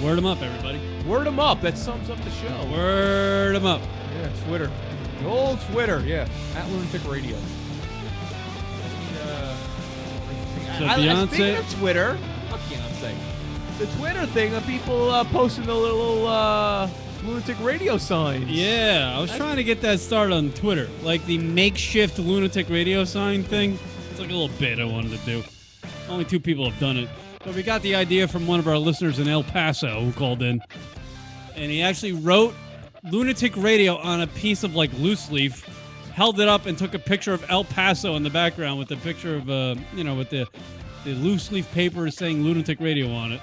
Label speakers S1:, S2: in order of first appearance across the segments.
S1: Word them up, everybody.
S2: Word them up. That sums up the show.
S1: Word them up.
S2: Yeah, Twitter. The old Twitter, yeah. At Lunatic Radio.
S1: So Beyonce.
S2: Speaking of Twitter, fuck Beyonce. The Twitter thing of people posting the little Lunatic Radio signs.
S1: Yeah, I was trying to get that started on Twitter. Like the makeshift Lunatic Radio sign thing. It's like a little bit I wanted to do. Only 2 people have done it. But we got the idea from one of our listeners in El Paso who called in. And he actually wrote Lunatic Radio on a piece of like loose leaf, held it up and took a picture of El Paso in the background with the picture of, with the loose leaf paper saying Lunatic Radio on it.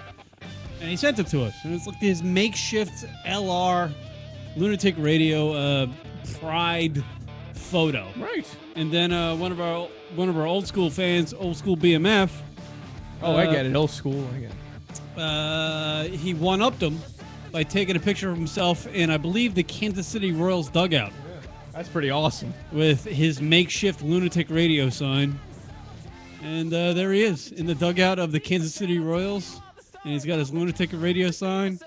S1: And he sent it to us. And it's like his makeshift LR Lunatic Radio pride photo.
S2: Right.
S1: And then one of our old school fans, old school BMF.
S2: Oh, I get it. Old school. I get it.
S1: He one-upped him by taking a picture of himself in, I believe, the Kansas City Royals dugout.
S2: Yeah, that's pretty awesome.
S1: With his makeshift Lunatic Radio sign. And there he is in the dugout of the Kansas City Royals. And he's got his Lunatic Radio sign.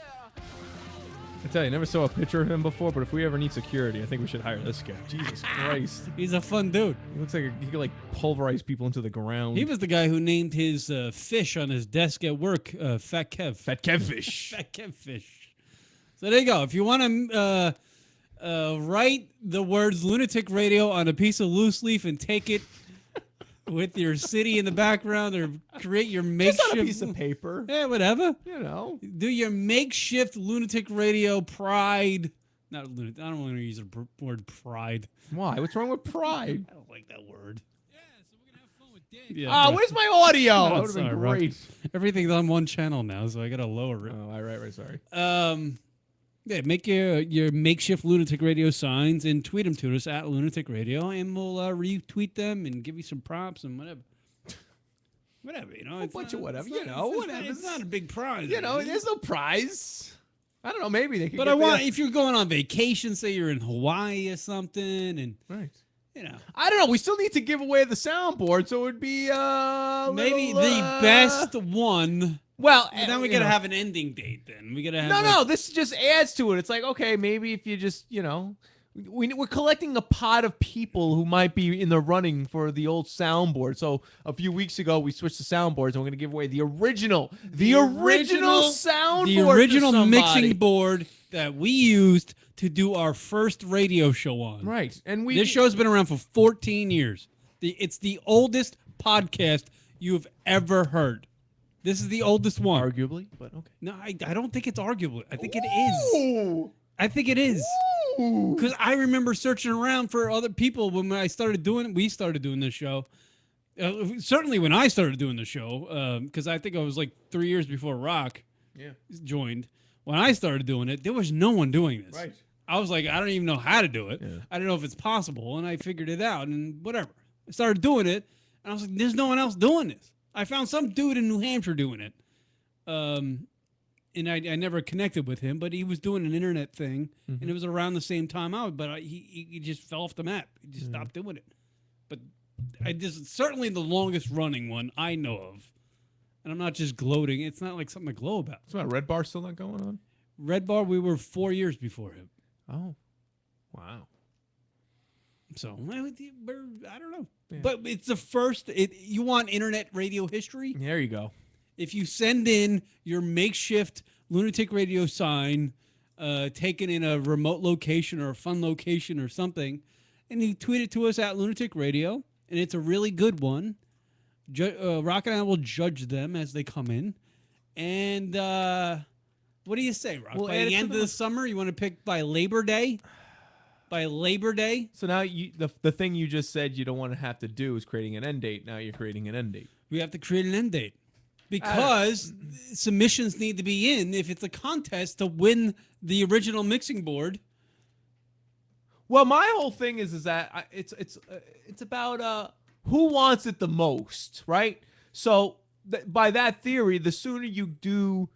S2: I tell you, I never saw a picture of him before, but if we ever need security, I think we should hire this guy. Jesus Christ.
S1: He's a fun dude.
S2: He looks like he could like pulverize people into the ground.
S1: He was the guy who named his fish on his desk at work Fat Kev.
S2: Fat Kev fish.
S1: Fat Kev fish. So there you go. If you want to write the words Lunatic Radio on a piece of loose leaf and take it with your city in the background, or create your makeshift...
S2: Just on a piece of paper.
S1: Yeah, whatever.
S2: You know.
S1: Do your makeshift Lunatic Radio pride... Not lunatic. I don't want to use the word pride.
S2: Why? What's wrong with pride?
S1: I don't like that word.
S3: Yeah, so we're going to have fun with Dan.
S1: Yeah,
S2: where's my audio?
S1: No,
S2: That would have been great.
S1: Everything's on one channel now, so I got to lower it.
S2: Oh, right, sorry.
S1: Yeah, make your makeshift Lunatic Radio signs and tweet them to us at Lunatic Radio, and we'll retweet them and give you some props and whatever. Whatever, you know.
S2: A bunch of whatever,
S1: whatever. It's not a big prize.
S2: You know, there's no prize. I don't know, maybe they could
S1: But if you're going on vacation, say you're in Hawaii or something, and
S2: right.
S1: You know.
S2: I don't know. We still need to give away the soundboard, so it would be
S1: maybe the best one.
S2: Well,
S1: and then we gotta have an ending date. Then we gotta have
S2: no. This just adds to it. It's like, okay, maybe if you just, we're collecting a pot of people who might be in the running for the old soundboard. So a few weeks ago, we switched to soundboards, and we're gonna give away the original soundboard,
S1: the original mixing board that we used to do our first radio show on.
S2: Right, and
S1: this show's been around for 14 years. It's the oldest podcast you've ever heard. This is the oldest one.
S2: Arguably, but okay.
S1: No, I don't think it's arguable. I think it is. I think it is. Because I remember searching around for other people when we started doing this show. Certainly when I started doing the show, because I think I was like 3 years before Rock joined. When I started doing it, there was no one doing this.
S2: Right.
S1: I was like, I don't even know how to do it.
S2: Yeah.
S1: I don't know if it's possible, and I figured it out, and whatever. I started doing it, and I was like, there's no one else doing this. I found some dude in New Hampshire doing it. And I never connected with him, but he was doing an internet thing, and it was around the same time he just fell off the map. He just stopped doing it. But certainly the longest running one I know of. And I'm not just gloating. It's not like something to glow about.
S2: So Red Bar still not going on?
S1: Red Bar, we were 4 years before him.
S2: Oh. Wow.
S1: So, I don't know.
S2: Yeah.
S1: But it's the first. You want internet radio history?
S2: There you go.
S1: If you send in your makeshift Lunatic Radio sign, taken in a remote location or a fun location or something, and you tweet it to us at Lunatic Radio, and it's a really good one, Rock and I will judge them as they come in. And what do you say, Rock?
S2: We'll
S1: by the end of the summer, you want to pick by Labor Day? By Labor Day?
S2: So now the thing you just said you don't want to have to do is creating an end date. Now you're creating an end date.
S1: We have to create an end date. Because submissions need to be in if it's a contest to win the original mixing board.
S2: Well, my whole thing is that it's about who wants it the most, right? So by that theory, the sooner you do,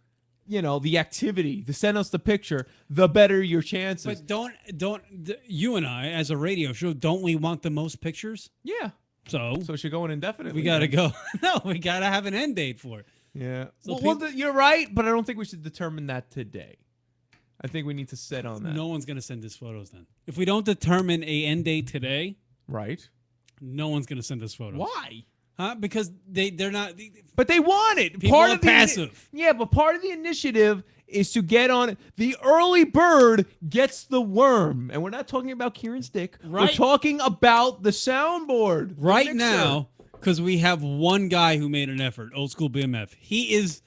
S2: the activity, to send us the picture, the better your chances.
S1: But don't you and I, as a radio show, don't we want the most pictures?
S2: Yeah.
S1: So
S2: it should go in indefinitely.
S1: We got to go. No, we got to have an end date for it.
S2: Yeah.
S1: So
S2: You're right, but I don't think we should determine that today. I think we need to set on that.
S1: No one's going to send us photos then. If we don't determine a end date today,
S2: Right.
S1: no one's going to send us photos.
S2: Why?
S1: Huh? Because they're not.
S2: But they want it.
S1: People are passive.
S2: Yeah, but part of the initiative is to get on it. The early bird gets the worm. And we're not talking about Kieran's dick. We're
S1: Right.
S2: talking about the soundboard. the
S1: Right
S2: mixer.
S1: now, because we have one guy who made an effort, old school BMF. He is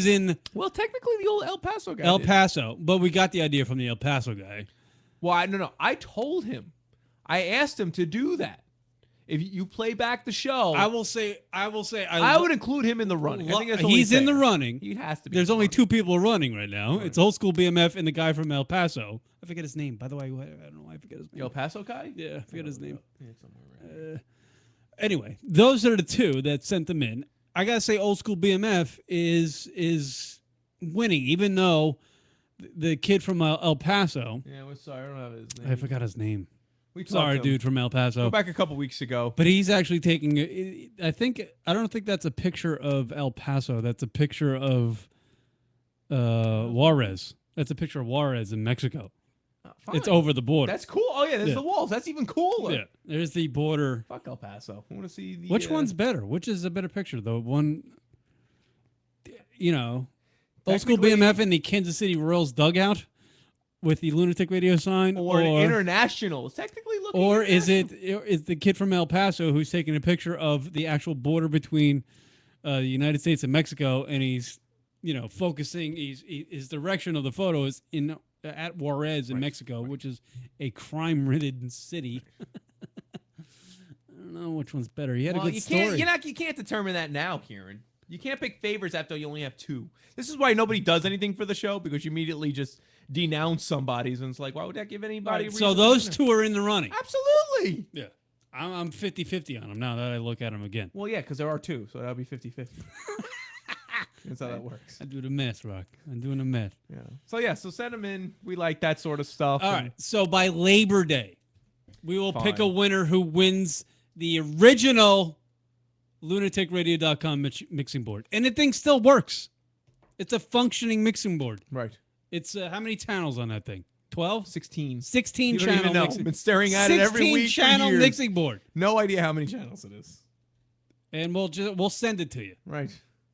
S1: in
S2: Well, technically the old El Paso guy.
S1: El
S2: did.
S1: Paso, but we got the idea from the El Paso guy.
S2: Well, no. I told him. I asked him to do that. If you play back the show,
S1: I will say.
S2: I would include him in the running. I think that's only
S1: He's in the
S2: fair.
S1: running.
S2: He has to be.
S1: There's
S2: in the
S1: only
S2: running.
S1: two people running right now. It's old school BMF and the guy from El Paso. I forget his name. By the way, I don't know why I forget his name.
S2: The El Paso guy?
S1: Yeah, I forget his name.
S2: Yeah, somewhere around.
S1: Anyway, those are the two that sent them in. I gotta say, old school BMF is winning, even though the kid from El Paso.
S2: Yeah, we're sorry. I don't have his name.
S1: I forgot his name.
S2: We talked
S1: Sorry,
S2: to him.
S1: dude from El Paso.
S2: Go back a couple weeks ago.
S1: But he's actually taking. I don't think that's a picture of El Paso. That's a picture of Juarez. That's a picture of Juarez in Mexico.
S2: Fine.
S1: It's over the border.
S2: That's cool. Oh yeah, there's
S1: Yeah.
S2: the walls. That's even cooler.
S1: Yeah, there's the border.
S2: Fuck El Paso. I want to see the.
S1: Which one's better? Which is a better picture? The one, old school
S2: Technically-
S1: BMF in the Kansas City Royals dugout with the Lunatic Radio sign,
S2: or international? It's technically looking.
S1: or is
S2: international.
S1: the kid from El Paso who's taking a picture of the actual border between the United States and Mexico, and he's focusing. His direction of the photo is at Juarez in Mexico, which is a crime-ridden city. I don't know which one's better. He had a good story.
S2: You can't determine that now, Kieran. You can't pick favorites after you only have two. This is why nobody does anything for the show, because you immediately just denounce somebody's, and it's like, why would that give anybody?
S1: Right,
S2: a
S1: so
S2: reason
S1: those
S2: to-
S1: two are in the running.
S2: Absolutely.
S1: Yeah. I'm 50-50 on them now that I look at them again.
S2: Well, yeah, because there are two, so that'll be 50-50. That's how that works.
S1: I do the math, Rock. I'm doing the math.
S2: Yeah. So send them in. We like that sort of stuff.
S1: All
S2: and-
S1: right. So by Labor Day, we will pick a
S2: Fine.
S1: winner who wins the original LunaticRadio.com mixing board. And the thing still works. It's a functioning mixing board.
S2: Right.
S1: It's how many channels on that thing? 12?
S2: 16.
S1: 16
S2: You don't
S1: channel
S2: even know.
S1: mixing.
S2: I've been staring at it every week for
S1: 16 channel
S2: years.
S1: mixing board.
S2: No idea how many channels it is.
S1: And we'll send it to you.
S2: Right.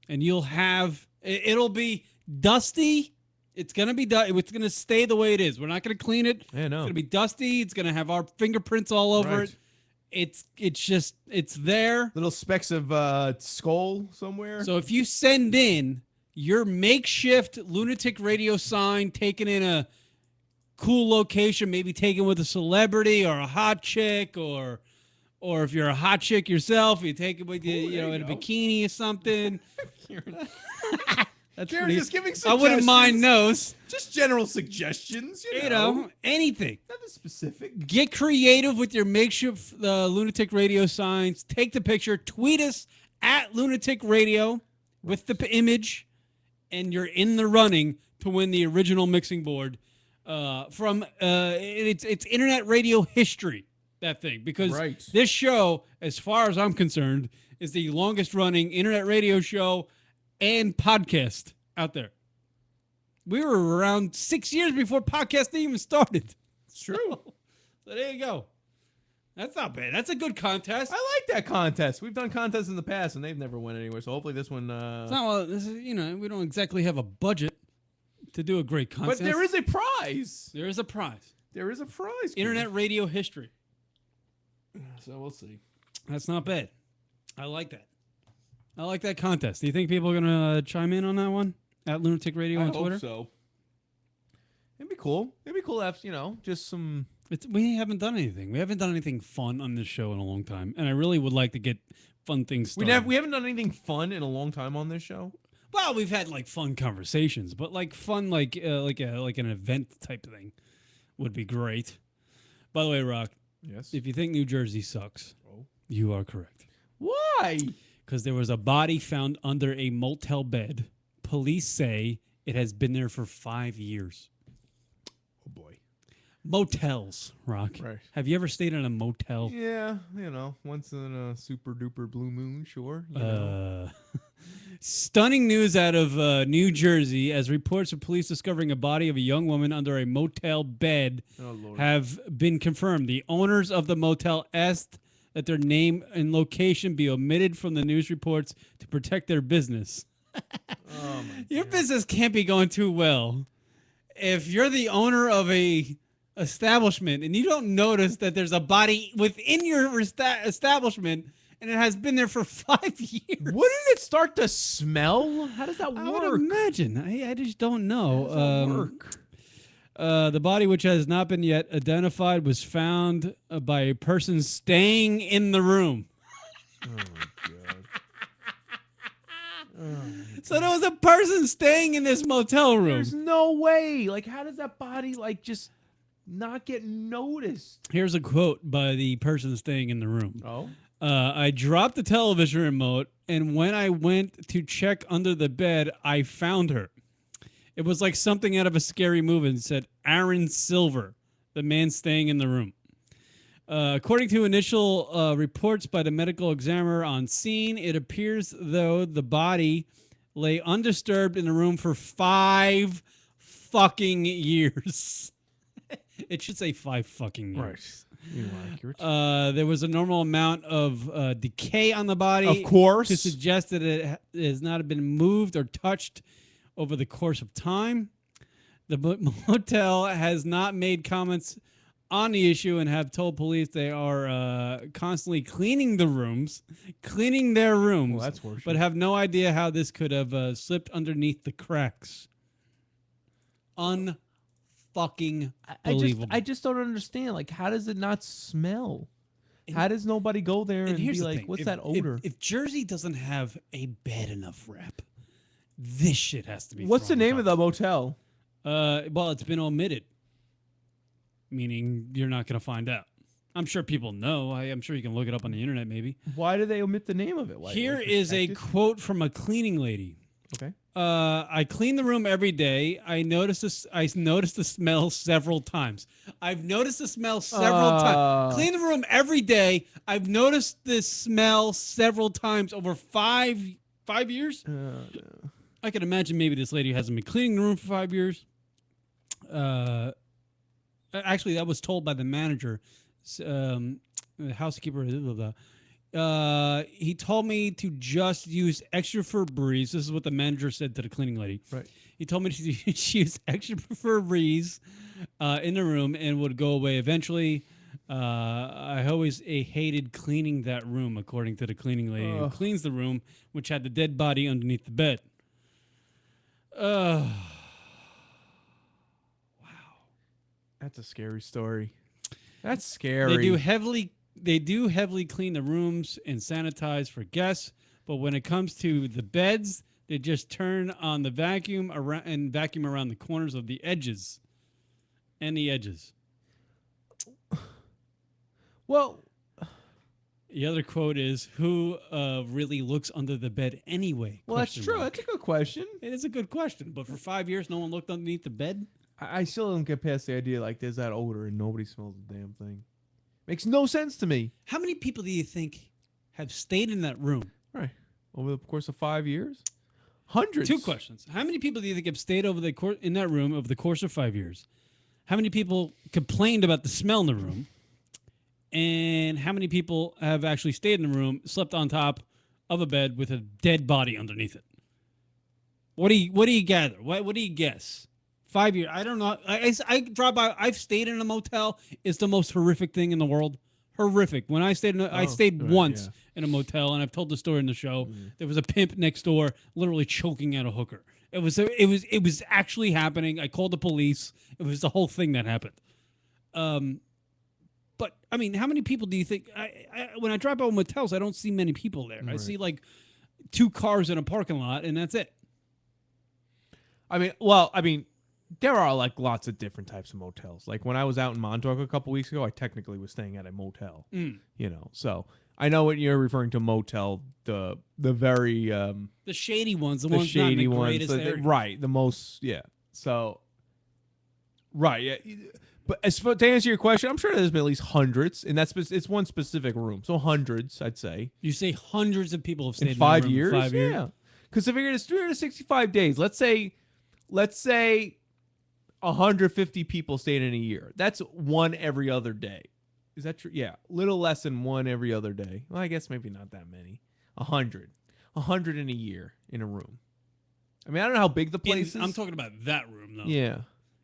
S1: And you'll have it'll be dusty. It's gonna be it's gonna stay the way it is. We're not gonna clean it.
S2: Yeah, no.
S1: It's gonna be dusty. It's gonna have our fingerprints all over
S2: Right.
S1: it. It's there.
S2: Little specks of skull somewhere.
S1: So if you send in your makeshift Lunatic Radio sign taken in a cool location, maybe taken with a celebrity or a hot chick, or if you're a hot chick yourself, you take it with you,
S2: there
S1: in
S2: you
S1: a
S2: go.
S1: bikini or something. That's
S2: Kieran
S1: pretty-
S2: just giving
S1: I wouldn't mind
S2: suggestions.
S1: those.
S2: Just general suggestions.
S1: You know, anything.
S2: Nothing specific.
S1: Get creative with your makeshift Lunatic Radio signs. Take the picture. Tweet us at Lunatic Radio with the image, and you're in the running to win the original mixing board from it's internet radio history. That thing, because
S2: Right.
S1: this show, as far as I'm concerned, is the longest running internet radio show and podcast out there. We were around 6 years before podcasting even started.
S2: It's true.
S1: So there you go. That's not bad. That's a good contest.
S2: I like that contest. We've done contests in the past, and they've never went anywhere. So hopefully this one.
S1: It's not, well, this is, we don't exactly have a budget to do a great contest.
S2: But there is a prize.
S1: There is a prize.
S2: There is a prize.
S1: Internet radio history.
S2: Kieran. So we'll see.
S1: That's not bad. I like that. I like that contest. Do you think people are going to chime in on that one? At Lunatic Radio on
S2: I
S1: Twitter?
S2: hope so. It'd be cool. It'd be cool to have, just some.
S1: We haven't done anything. We haven't done anything fun on this show in a long time. And I really would like to get fun things started.
S2: We haven't done anything fun in a long time on this show.
S1: Well, we've had like fun conversations, but like fun, like an event type thing would be great. By the way, Rock,
S2: Yes.
S1: if you think New Jersey sucks,
S2: Oh.
S1: you are correct.
S2: Why?
S1: Because there was a body found under a motel bed. Police say it has been there for 5 years.
S2: Oh boy.
S1: Motels, Rock.
S2: Right.
S1: Have you ever stayed in a motel?
S2: Yeah, once in a super duper blue moon, sure. You know.
S1: Stunning news out of New Jersey as reports of police discovering a body of a young woman under a motel bed have been confirmed. The owners of the motel asked that their name and location be omitted from the news reports to protect their business. Your business can't be going too well if you're the owner of a establishment and you don't notice that there's a body within your establishment and it has been there for 5 years.
S2: Wouldn't it start to smell? How does that work?
S1: I would imagine. I just don't know.
S2: How does that work?
S1: The body, which has not been yet identified, was found by a person staying in the room.
S2: Oh, my God.
S1: So there was a person staying in this motel room.
S2: There's no way. Like, how does that body, like, just not get noticed?
S1: Here's a quote by the person staying in the room.
S2: Oh?
S1: I dropped the television remote, and when I went to check under the bed, I found her. It was like something out of a scary movie and said, Aaron Silver, the man staying in the room. According to initial reports by the medical examiner on scene, it appears though the body lay undisturbed in the room for 5 fucking years. It should say 5 fucking years.
S2: Right. You're accurate.
S1: There was a normal amount of decay on the body.
S2: Of course.
S1: To suggest that it has not been moved or touched over the course of time. The motel has not made comments on the issue and have told police they are constantly cleaning their rooms,
S2: Well, that's worse.
S1: but have no idea how this could have slipped underneath the cracks. Unfucking believable.
S2: I just don't understand. Like, how does it not smell? How does nobody go there and
S1: here's
S2: be
S1: the
S2: like,
S1: thing.
S2: what's
S1: If-
S2: that odor?
S1: If Jersey doesn't have a bad enough rep, this shit has to be.
S2: What's the
S1: thrown
S2: name of
S1: top.
S2: the motel?
S1: Well, it's been omitted, meaning you're not going to find out. I'm sure people know. I'm sure you can look it up on the internet, maybe.
S2: Why did they omit the name of it? Why,
S1: Here
S2: like,
S1: is a
S2: protected?
S1: quote from a cleaning lady.
S2: Okay.
S1: I clean the room every day. I noticed the smell several times. I've noticed the smell several times. Clean the room every day. I've noticed this smell several times over 5 years.
S2: No.
S1: I can imagine maybe this lady hasn't been cleaning the room for 5 years. Actually, that was told by the manager, the housekeeper. Blah, blah, blah. He told me to just use extra Febreze. This is what the manager said to the cleaning lady.
S2: Right.
S1: He told me to use extra Febreze in the room and would go away eventually. I always hated cleaning that room, according to the cleaning lady who cleans the room, which had the dead body underneath the bed. Wow.
S2: That's a scary story. That's scary.
S1: They do heavily clean the rooms and sanitize for guests, but when it comes to the beds, they just turn on the vacuum around the corners of the edges. And the edges.
S2: Well,
S1: The other quote is, "Who really looks under the bed anyway?"
S2: well, that's
S1: Question
S2: true.
S1: mark.
S2: That's a good question.
S1: It is a good question, but for 5 years, no one looked underneath the bed.
S2: I still don't get past the idea like there's that odor and nobody smells the damn thing. Makes no sense to me.
S1: How many people do you think have stayed in that room?
S2: Right. Over the course of 5 years? Hundreds.
S1: 2 questions. How many people do you think have stayed in that room over the course of 5 years? How many people complained about the smell in the room? And how many people have actually stayed in the room, slept on top of a bed with a dead body underneath it? What do you gather? What do you guess? 5 years. I don't know. I drive by. I've stayed in a motel. It's the most horrific thing in the world. Horrific. When I stayed, I stayed
S2: right,
S1: once
S2: yeah.
S1: in a motel, and I've told the story in the show. There was a pimp next door, literally choking out a hooker. It was actually happening. I called the police. It was the whole thing that happened. But I mean, how many people do you think? When I drive by motels, I don't see many people there. I
S2: Right.
S1: see like 2 cars in a parking lot, and that's it.
S2: I mean, there are like lots of different types of motels. Like when I was out in Montauk a couple weeks ago, I technically was staying at a motel. You know, so I know what you're referring to. Motel, the very
S1: The shady ones, the
S2: the
S1: ones not in
S2: shady
S1: the
S2: ones,
S1: greatest area.
S2: right? The most, yeah. So, right, yeah. But to answer your question, I'm sure there's been at least hundreds, and it's one specific room, so hundreds, I'd say.
S1: You say hundreds of people have stayed
S2: In
S1: in
S2: 5
S1: that room
S2: years,
S1: in 5 years.
S2: yeah. Because if it's 365 days, let's say 150 people stayed in a year. That's one every other day. Is that true? Yeah, little less than one every other day. Well, I guess maybe not that many. 100 in a year in a room. I mean, I don't know how big the place is.
S1: I'm talking about that room, though.
S2: Yeah.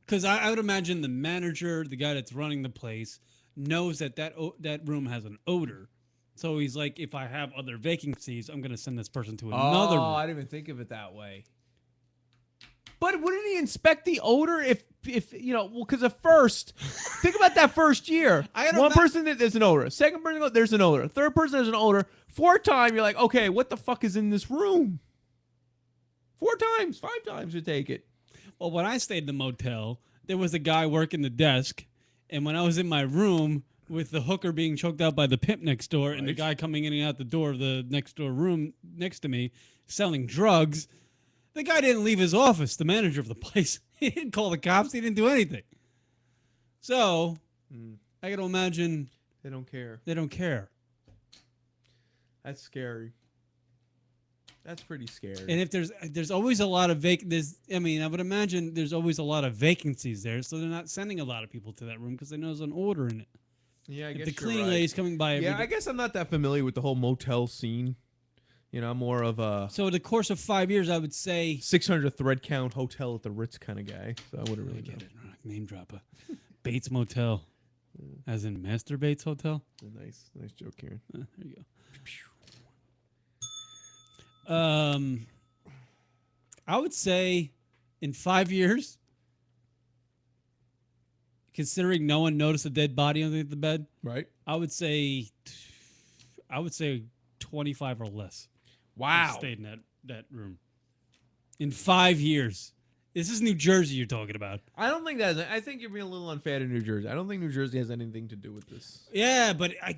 S1: Because I would imagine the manager, the guy that's running the place, knows that room has an odor. So he's like, if I have other vacancies, I'm going to send this person to another room.
S2: I didn't even think of it that way. But wouldn't he inspect the odor if because at first, think about that first year. One person, there's an odor. Second person, there's an odor. Third person, there's an odor. Fourth time, you're like, okay, what the fuck is in this room? 4 times, 5 times you take it.
S1: Well, when I stayed in the motel, there was a guy working the desk. And when I was in my room with the hooker being choked out by the pimp next door and the guy coming in and out the door of the next door room next to me selling drugs, the guy didn't leave his office, the manager of the place. He didn't call the cops. He didn't do anything. So, I got to imagine...
S2: They don't care.
S1: They don't care.
S2: That's scary. That's pretty scary.
S1: And if there's always a lot of I would imagine there's always a lot of vacancies there, so they're not sending a lot of people to that room because they know there's an order in it.
S2: Yeah, I
S1: if
S2: guess
S1: the
S2: you're
S1: cleaning
S2: right.
S1: lady's coming by every day.
S2: I guess I'm not that familiar with the whole motel scene. I'm more of a...
S1: So in the course of 5 years, I would say...
S2: 600 thread count hotel at the Ritz kind of guy. So I wouldn't really
S1: get it. Name dropper. Bates Motel. As in Master Bates Hotel?
S2: Nice joke, Kieran.
S1: There you go. I would say in 5 years, considering no one noticed a dead body underneath the bed,
S2: right?
S1: I would say 25 or less.
S2: Wow.
S1: Stayed in that room. In 5 years. This is New Jersey you're talking about.
S2: I don't think I think you're being a little unfair to New Jersey. I don't think New Jersey has anything to do with this.
S1: Yeah, but I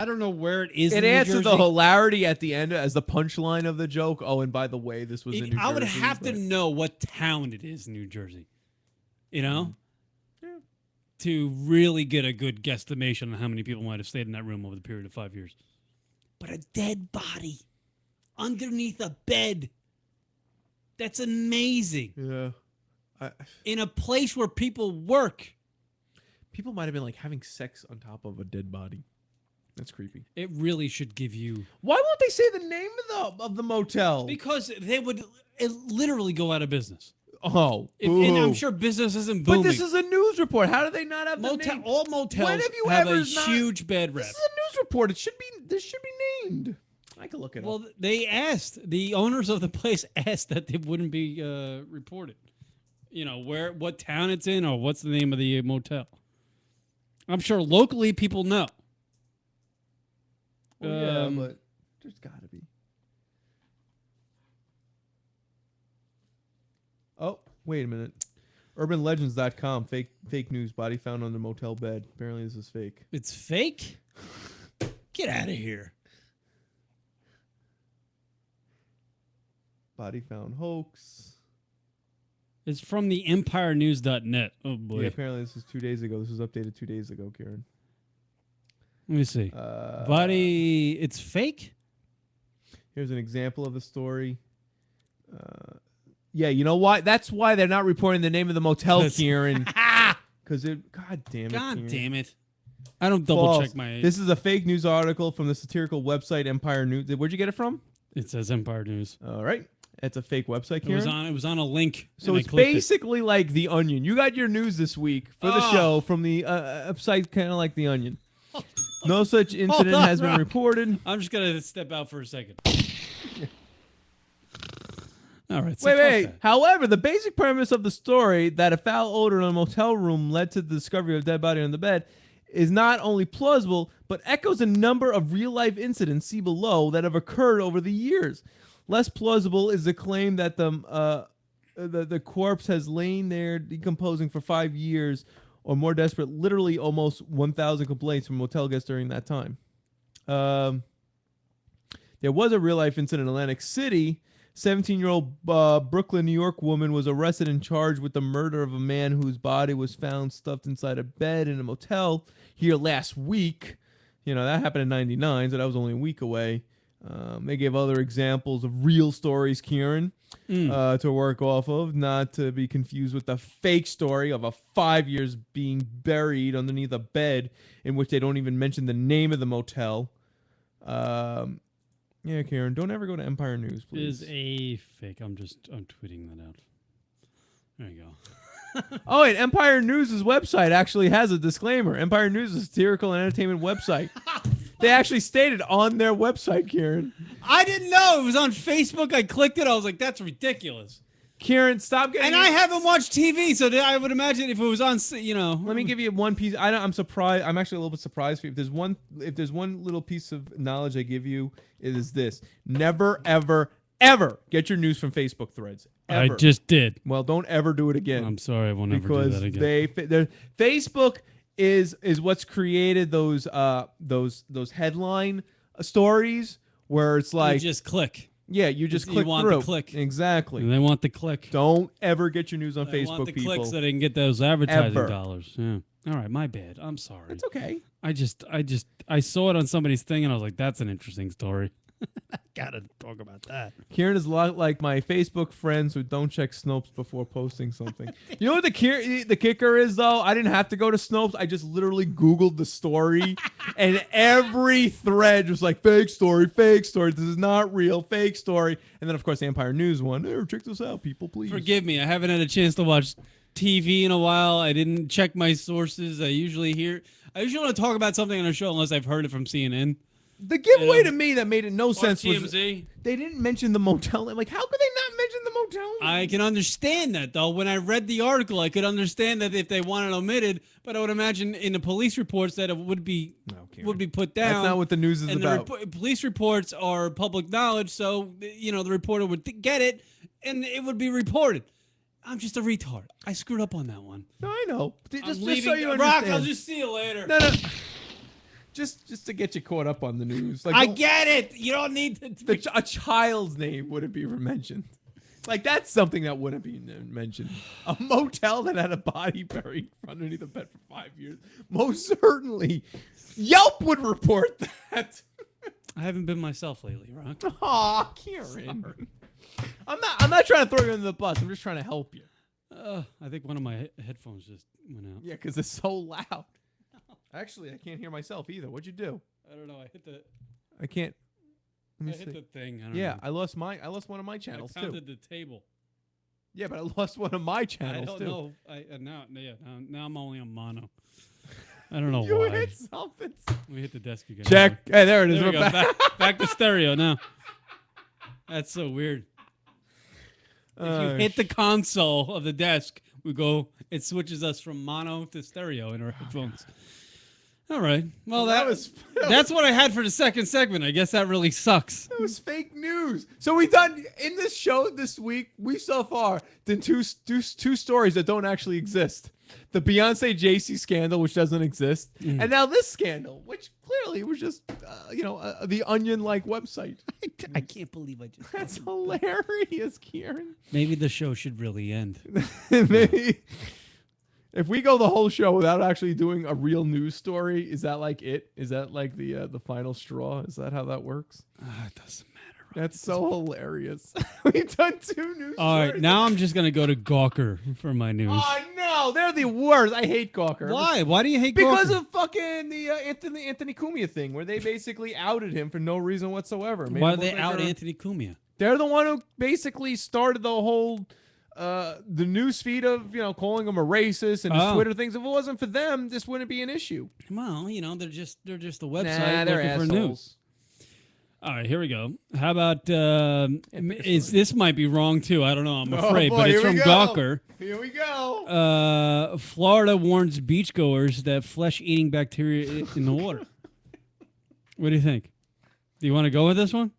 S1: don't know where it is.
S2: It adds to the hilarity at the end as the punchline of the joke. Oh, and by the way, this was in New Jersey.
S1: I would have to know what town it is in New Jersey. Yeah. To really get a good guesstimation on how many people might have stayed in that room over the period of 5 years. But a dead body underneath a bed. That's amazing.
S2: Yeah.
S1: In a place where people work.
S2: People might have been like having sex on top of a dead body. That's creepy.
S1: It really should give you...
S2: Why won't they say the name of the motel?
S1: Because they would literally go out of business.
S2: Oh,
S1: and I'm sure business isn't booming.
S2: But this is a news report. How do they not have the name?
S1: All motels have a huge bed rep.
S2: This is a news report. This should be named. I can look it up.
S1: Well, the owners of the place asked that it wouldn't be reported. What town it's in or what's the name of the motel. I'm sure locally people know.
S2: Well, but there's got to be. Oh, wait a minute. UrbanLegends.com. Fake news. Body found on the motel bed. Apparently this is fake.
S1: It's fake? Get out of here.
S2: Body found hoax.
S1: It's from the EmpireNews.net. Oh, boy.
S2: Yeah, apparently this is 2 days ago. This was updated 2 days ago, Kieran.
S1: Let me see. Body, it's fake?
S2: Here's an example of the story. Yeah, you know why? That's why they're not reporting the name of the motel, Kieran. Because God damn it.
S1: I don't double check my...
S2: This is a fake news article from the satirical website Empire News. Where'd you get it from?
S1: It says Empire News.
S2: All right. It's a fake website, Kieran.
S1: It was on a link.
S2: So it's basically like The Onion. You got your news this week for the show from the website kind of like The Onion. No such incident has been reported.
S1: I'm just going to step out for a second. All right. So
S2: wait. However, the basic premise of the story that a foul odor in a motel room led to the discovery of a dead body on the bed is not only plausible, but echoes a number of real-life incidents, see below, that have occurred over the years. Less plausible is the claim that the corpse has lain there decomposing for 5 years or more desperate, literally almost 1,000 complaints from motel guests during that time. There was a real-life incident in Atlantic City. 17-year-old Brooklyn, New York woman was arrested and charged with the murder of a man whose body was found stuffed inside a bed in a motel here last week. That happened in 99, so that was only a week away. They gave other examples of real stories, Kieran, to work off of, not to be confused with the fake story of a 5 years being buried underneath a bed in which they don't even mention the name of the motel. Yeah, Kieran, don't ever go to Empire News, please.
S1: Is a fake. I'm tweeting that out. There you go.
S2: Oh, and Empire News' website actually has a disclaimer. Empire News is a satirical and entertainment website. They actually stated on their website, Kieran.
S1: I didn't know it was on Facebook. I clicked it. I was like, "That's ridiculous."
S2: Kieran, stop getting.
S1: And I haven't watched TV, so I would imagine if it was on,
S2: Let me give you one piece. I'm surprised. I'm actually a little bit surprised for you. If there's one little piece of knowledge I give you, it is this: never, ever, ever get your news from Facebook threads. Ever.
S1: I just did.
S2: Well, don't ever do it again.
S1: I'm sorry, I won't ever do that again.
S2: Because Facebook is what's created those headline stories where it's like
S1: you just click.
S2: Yeah, you just click
S1: you want
S2: through.
S1: the click.
S2: Exactly.
S1: And they want the click.
S2: Don't ever get your news on
S1: They
S2: Facebook,
S1: want the
S2: people.
S1: click so they can get those advertising
S2: Ever.
S1: dollars. Yeah. All right, my bad. I'm sorry.
S2: It's okay.
S1: I saw it on somebody's thing and I was like, that's an interesting story. I gotta talk about that.
S2: Kieran is a lot like my Facebook friends who don't check Snopes before posting something. You know what the kicker is, though? I didn't have to go to Snopes. I just literally Googled the story, and every thread was like, fake story, this is not real, fake story. And then, of course, the Empire News one. Hey, check this out, people, please.
S1: Forgive me. I haven't had a chance to watch TV in a while. I didn't check my sources. I usually want to talk about something on a show unless I've heard it from CNN.
S2: The giveaway to me that made it no sense was
S1: TMZ.
S2: they didn't mention the motel name. Like, how could they not mention the motel name?
S1: I can understand that, though. When I read the article, I could understand that if they want it omitted, but I would imagine in the police reports that it would be put down.
S2: That's not what the news is
S1: and
S2: about.
S1: The police reports are public knowledge, so the reporter would get it, and it would be reported. I'm just a retard. I screwed up on that one.
S2: No, I know. Just so you understand.
S1: Rock, I'll just see you later.
S2: No. Just to get you caught up on the news. Like,
S1: I get it. You don't need to.
S2: A child's name wouldn't be mentioned. Like, that's something that wouldn't be mentioned. A motel that had a body buried underneath a bed for 5 years. Most certainly, Yelp would report that.
S1: I haven't been myself lately, Rock.
S2: Aw, Kieran. Sorry. I'm not trying to throw you under the bus. I'm just trying to help you.
S1: I think one of my headphones just went out.
S2: Yeah, because it's so loud. Actually, I can't hear myself either. What'd you do?
S1: I don't know.
S2: I can't. Let me
S1: I
S2: see.
S1: hit the thing. I don't
S2: Yeah,
S1: know.
S2: I lost one of my channels
S1: I
S2: too.
S1: counted the table.
S2: Yeah, but I lost one of my channels
S1: I don't
S2: too.
S1: know. Now I'm only on mono. I don't know
S2: You
S1: why.
S2: hit something.
S1: Let me hit the desk again.
S2: Check. Hey, there it is.
S1: There we
S2: We're
S1: go.
S2: back.
S1: Back to stereo now. That's so weird. If you hit the console of the desk, it switches us from mono to stereo in our headphones. All right. Well, that's what I had for the second segment. I guess that really sucks.
S2: That was fake news. So we done in this show this week. We so far did two stories that don't actually exist. The Beyonce JC scandal, which doesn't exist, and now this scandal, which clearly was just the Onion-like website.
S1: I can't believe I just.
S2: That's hilarious, Kieran.
S1: Maybe the show should really end.
S2: Maybe. If we go the whole show without actually doing a real news story, is that like it? Is that like the final straw? Is that how that works?
S1: It doesn't matter.
S2: That's so hilarious. We've done two news
S1: All
S2: stories.
S1: right, now I'm just gonna go to Gawker for my news.
S2: Oh no, they're the worst. I hate Gawker.
S1: Why? Why do you hate
S2: Because
S1: Gawker?
S2: of fucking the Anthony Cumia thing, where they basically outed him for no reason whatsoever.
S1: Why did they out Anthony Cumia?
S2: They're the one who basically started the whole the news feed of calling him a racist and his Twitter things. If it wasn't for them, this wouldn't be an issue.
S1: Well, they're just a website
S2: Nah, they're
S1: looking for
S2: assholes.
S1: news. All right, here we go. How about this might be wrong too. I don't know. I'm afraid, but it's from Gawker.
S2: Here we go.
S1: Florida warns beachgoers that flesh-eating bacteria in the water. What do you think? Do you want to go with this one?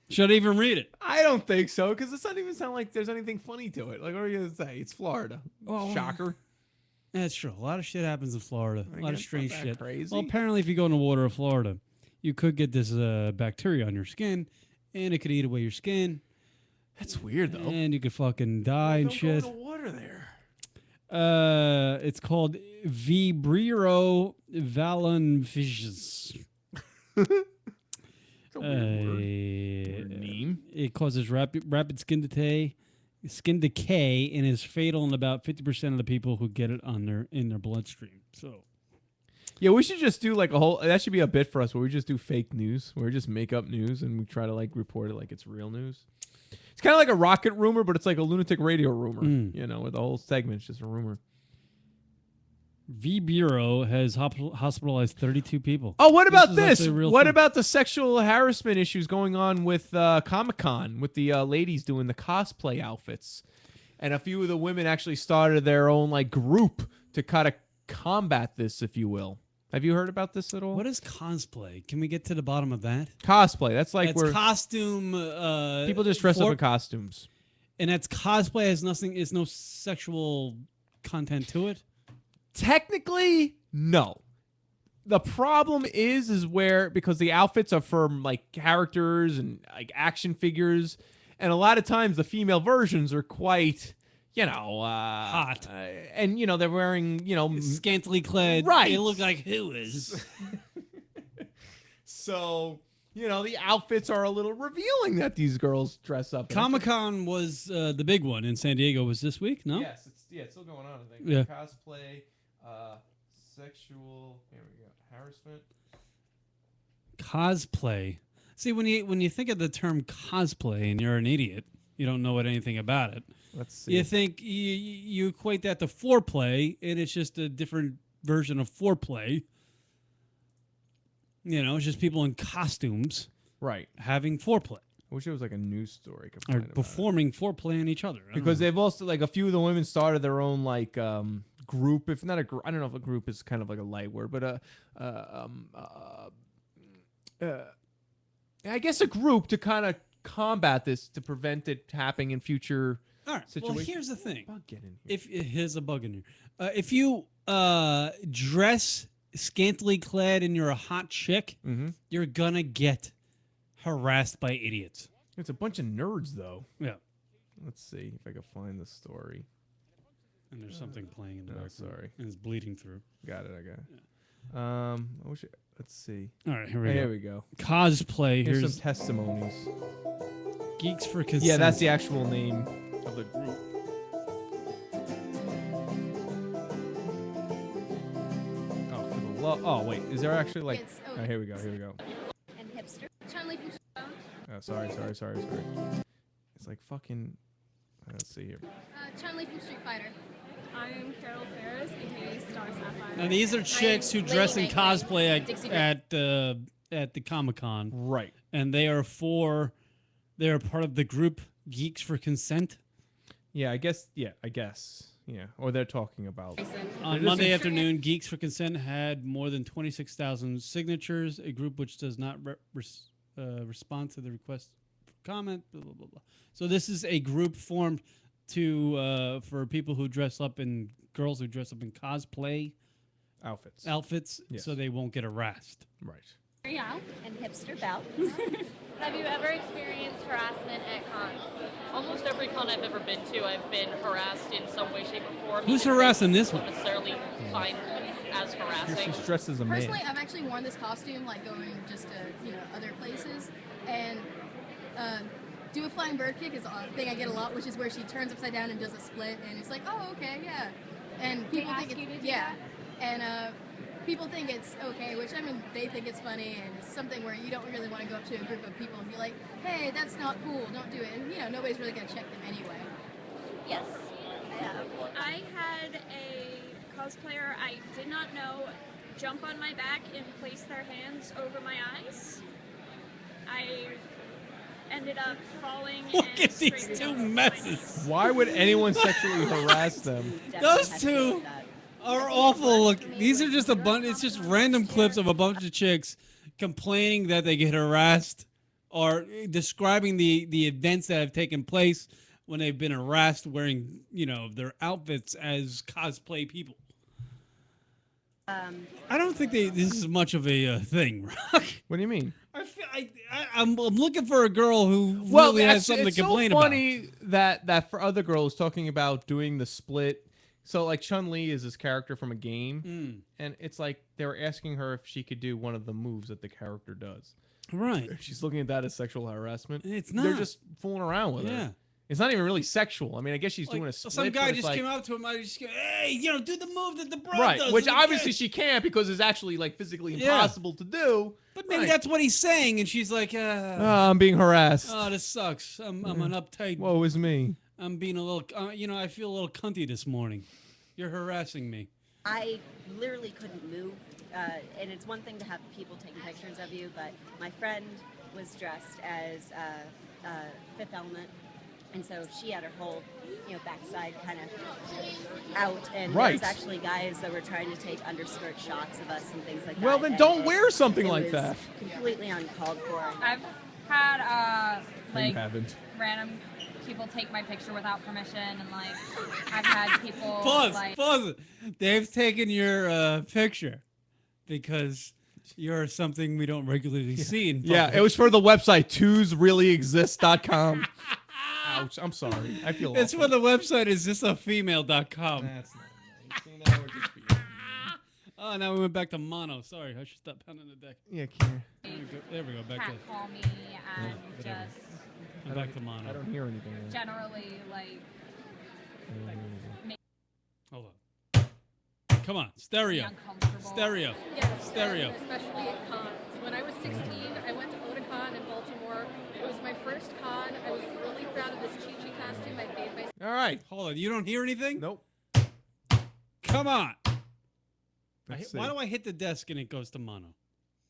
S1: Should I even read it?
S2: I don't think so, because it doesn't even sound like there's anything funny to it. Like, what are you going to say? It's Florida.
S1: Oh,
S2: shocker.
S1: That's true. A lot of shit happens in Florida. A lot of strange
S2: not that
S1: shit.
S2: crazy.
S1: Well, apparently, if you go in the water of Florida, you could get this bacteria on your skin, and it could eat away your skin.
S2: That's weird, though.
S1: And you could fucking die and shit.
S2: Don't go in the water there.
S1: It's called Vibrio valonfischs.
S2: a weird word. Weird name.
S1: It causes rapid skin decay, and is fatal in about 50% of the people who get it in their bloodstream. So,
S2: Yeah, we should just do like a whole. That should be a bit for us where we just do fake news, where we just make up news and we try to like report it like it's real news. It's kind of like a rocket rumor, but it's like a lunatic radio rumor. You know, where the whole segment's just a rumor.
S1: V Bureau has hospitalized 32 people.
S2: Oh, what about
S1: is
S2: this?
S1: actually a real
S2: What
S1: thing.
S2: about the sexual harassment issues going on with Comic-Con, with the ladies doing the cosplay outfits? And a few of the women actually started their own like group to kind of combat this, if you will. Have you heard about this at all?
S1: What is cosplay? Can we get to the bottom of that?
S2: Cosplay. That's like
S1: That's
S2: where
S1: costume.
S2: people just dress up in costumes.
S1: And that's cosplay has nothing. Is no sexual content to it.
S2: Technically, no. The problem is where, because the outfits are from like characters and like action figures, and a lot of times the female versions are quite,
S1: hot,
S2: and they're wearing
S1: scantily clad.
S2: Right.
S1: They look like who is.
S2: So the outfits are a little revealing that these girls dress up.
S1: Comic-Con was the big one in San Diego. Was this week? No.
S2: Yes, it's still going on. I think.
S1: Yeah.
S2: Cosplay. Sexual. Here we go. Harassment.
S1: Cosplay. See, when you think of the term cosplay and you're an idiot, you don't know anything about it.
S2: Let's see.
S1: You think you equate that to foreplay, and it's just a different version of foreplay. It's just people in costumes,
S2: right,
S1: having foreplay.
S2: I wish it was like a news story.
S1: Or performing foreplay on each other.
S2: Because they've also, like, a few of the women started their own, like, group. If not a group, I don't know if a group is kind of like a light word, but I guess a group to kind of combat this, to prevent it happening in future situations.
S1: Well, here's the thing.
S2: Bug get in here.
S1: Here's a bug in here. If you dress scantily clad and you're a hot chick, you're gonna get harassed by idiots.
S2: It's a bunch of nerds, though.
S1: Yeah.
S2: Let's see if I can find the story.
S1: And there's something playing in the background.
S2: Sorry.
S1: And it's bleeding through.
S2: Got it. I got it. Let's see.
S1: All right, here we
S2: Here we go.
S1: Cosplay.
S2: Here's some testimonies.
S1: Geeks for Consent.
S2: Yeah, that's the actual name of the group. Oh, for the love. Oh, wait. Is there actually like? Oh, here we go. Here we go.
S4: And hipster.
S2: Oh, sorry. It's like fucking. Let's see here.
S4: Chun-Li from Street Fighter.
S5: I'm Carol Ferris, aka Star Sapphire.
S1: Now these are chicks who dress in
S4: Lady
S1: cosplay at the Comic-Con.
S2: Right.
S1: And they're part of the group Geeks for Consent.
S2: Yeah, I guess. Yeah. Or they're talking about.
S1: On Monday afternoon, Geeks for Consent had more than 26,000 signatures, a group which does not respond to the request for comment, blah, blah, blah, blah. So this is a group formed for people who dress up in, girls who dress up in cosplay outfits,
S2: Yes.
S1: so they won't get harassed.
S2: Right.
S4: Yeah. And hipster Belle.
S6: Have you ever experienced harassment at cons? Almost every con I've ever been to, I've been harassed in some way, shape, or form.
S1: Who's harassing this one?
S6: Not necessarily find as harassing.
S2: She's dressed as a man.
S4: Personally, I've actually worn this costume, like going just to other places, and do a flying bird kick is a thing I get a lot, which is where she turns upside down and does a split, and it's like, oh, okay, yeah, and people think it's and people think it's okay, which I mean they think it's funny, and it's something where you don't really want to go up to a group of people and be like, hey, that's not cool, don't do it, and nobody's really gonna check them anyway.
S6: Yes.
S5: I had a cosplayer I did not know jump on my back and place their hands over my eyes. I ended up falling.
S1: Look
S5: and
S1: at these
S5: scraping
S1: two
S5: up my
S1: messes.
S2: Why would anyone sexually harass them?
S1: Those two are awful. Look, these are just it's just random clips of a bunch of chicks complaining that they get harassed or describing the events that have taken place when they've been harassed wearing, their outfits as cosplay people. I don't think this is much of a thing, Rock.
S2: What do you mean?
S1: I'm looking for a girl who really has something to complain
S2: so
S1: about.
S2: funny that for other girls talking about doing the split. So like Chun-Li is this character from a game, and it's like they were asking her if she could do one of the moves that the character does.
S1: Right.
S2: She's looking at that as sexual harassment.
S1: It's
S2: They're
S1: not.
S2: just fooling around with
S1: Yeah.
S2: it. It's not even really sexual. I mean, I guess she's
S1: Like,
S2: doing a split.
S1: some guy
S2: but it's
S1: just
S2: like,
S1: came up to him. I just go, hey, do the move that the broad
S2: right,
S1: does.
S2: which
S1: and
S2: obviously
S1: the-
S2: she can't because it's actually like physically
S1: Yeah.
S2: impossible to do.
S1: But maybe
S2: Right.
S1: that's what he's saying, and she's like,
S2: I'm being harassed.
S1: oh, this sucks. I'm an uptight.
S2: Woe is me.
S1: I'm being a little, I feel a little cunty this morning. You're harassing me.
S7: I literally couldn't move, and it's one thing to have people taking pictures of you, but my friend was dressed as Fifth Element, and so she had her whole, backside kind of out, and there
S2: Right.
S7: was actually guys that were trying to take underskirt shots of us and things like that.
S2: Well, then
S7: and
S2: don't wear something
S7: it
S2: like
S7: was
S2: that.
S7: Completely uncalled for.
S8: I've had
S2: You haven't.
S8: random people take my picture without permission, and like I've had people
S1: Pause it. Dave's taking your picture because you're something we don't regularly see in
S2: Yeah,
S1: public.
S2: it was for the website twosreallyexist.com. Ouch, I'm sorry. I feel
S1: It's
S2: awful.
S1: for the website is thisafemale.com.
S2: That's not nice. See, now we're just being mean.
S1: Oh, now we went back to mono. Sorry, I should stop pounding the deck.
S2: Yeah, Karen.
S1: There we go. Back
S8: cat
S1: to
S8: call me and
S1: whatever.
S8: just
S1: back to mono.
S2: I don't hear anything.
S8: generally like
S1: Hold on. Come on,
S8: be
S1: stereo.
S8: uncomfortable.
S1: Stereo.
S9: Yes,
S1: Stereo.
S9: especially at cons. When I was 16, I went to Otakon in Baltimore. It was my first con. I was really proud of this Chi-Chi costume I made myself.
S2: All right.
S1: Hold on. You don't hear anything?
S2: Nope.
S1: Come on.
S2: Let's
S1: Why
S2: see.
S1: do I hit the desk and it goes to mono?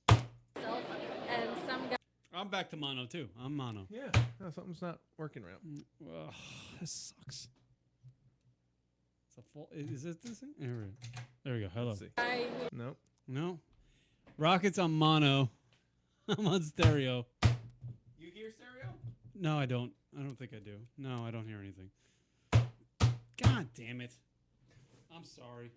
S9: And some guy
S1: I'm back to mono too. I'm mono.
S2: Yeah, no, something's not working right.
S1: Ugh, this sucks. It's a full. Is it this thing? There we go. Hello.
S2: Let's see. Nope.
S1: No. Rocket's on mono. I'm on stereo.
S2: You hear stereo?
S1: No, I don't. I don't think I do. No, I don't hear anything. God damn it. I'm sorry.